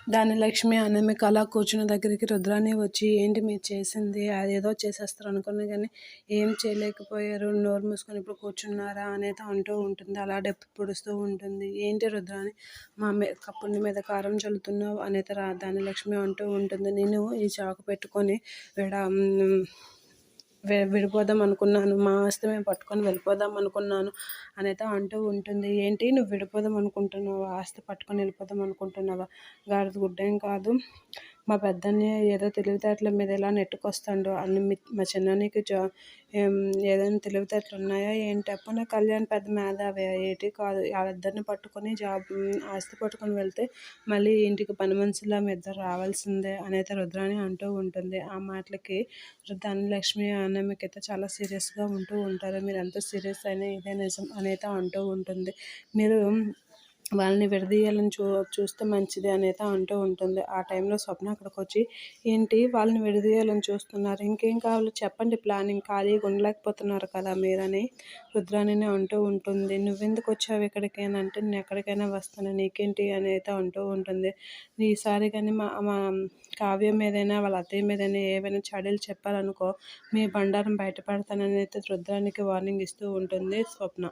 ధనలక్ష్మి అనామిక అలా కూర్చున్న దగ్గరికి రుద్రాని వచ్చి, ఏంటి మీరు చేసింది? అదేదో చేసేస్తారు అనుకున్నా కానీ ఏం చేయలేకపోయారు, నోరు మూసుకొని ఇప్పుడు కూర్చున్నారా అనేది అంటూ ఉంటుంది. అలా డెప్పు పొడుస్తూ ఉంటుంది. ఏంటి రుద్రాని పుండి మీద కారం చల్లుతున్నావు అనేది ధనలక్ష్మి అంటూ ఉంటుంది. నేను ఈ చాకు పెట్టుకొని విడిపోదాం అనుకున్నాను, మా ఆస్తి మేము పట్టుకొని వెళ్ళిపోదాం అనుకున్నాను అనేది అంటూ ఉంటుంది. ఏంటి నువ్వు విడిపోదాం అనుకుంటున్నావా? ఆస్తి పట్టుకొని వెళ్ళిపోదాం అనుకుంటున్నావా? గాడిద గుడ్డేం కాదు, మా పెద్దన్నయ్య ఏదో తెలివితేటల మీద ఇలా నెట్టుకొస్తాడు అని మా చిన్నానికి ఏదైనా తెలివితేటలు ఉన్నాయా ఏంటి? అప్పుడు కళ్యాణ్ పెద్ద మేధావి ఏంటి కాదు, వాళ్ళిద్దరిని పట్టుకొని ఆస్తి పట్టుకొని వెళ్తే మళ్ళీ ఇంటికి పని మనుషులా మీ ఇద్దరు రావాల్సిందే అనేది రుద్రాని అంటూ ఉంటుంది. ఆ మాటలకి ధనలక్ష్మి అనామికైతే చాలా సీరియస్గా ఉంటూ ఉంటారు. మీరు ఎంత సీరియస్ అయినా ఇదే నిజం అనేది అంటూ ఉంటుంది. మీరు వాళ్ళని విడదీయాలని చూస్తే మంచిది అనేది అంటూ ఉంటుంది. ఆ టైంలో స్వప్న అక్కడికి వచ్చి, ఏంటి వాళ్ళని విడదీయాలని చూస్తున్నారు, ఇంకేం కావాలో చెప్పండి, ప్లానింగ్ ఖాళీగా ఉండలేకపోతున్నారు కదా మీరని రుద్రాణిని అంటూ ఉంటుంది. నువ్వెందుకు వచ్చావు ఇక్కడికి అని అంటే, నేను ఎక్కడికైనా వస్తాను, నీకేంటి అనేది అంటూ ఉంటుంది. ఈసారి కానీ మా కావ్య మీదైనా వాళ్ళ అత్తయ్య మీదైనా ఏవైనా చాడీలు చెప్పారనుకో, మీ బండారం బయటపడతానని అయితే రుద్రానికి వార్నింగ్ ఇస్తూ ఉంటుంది స్వప్న.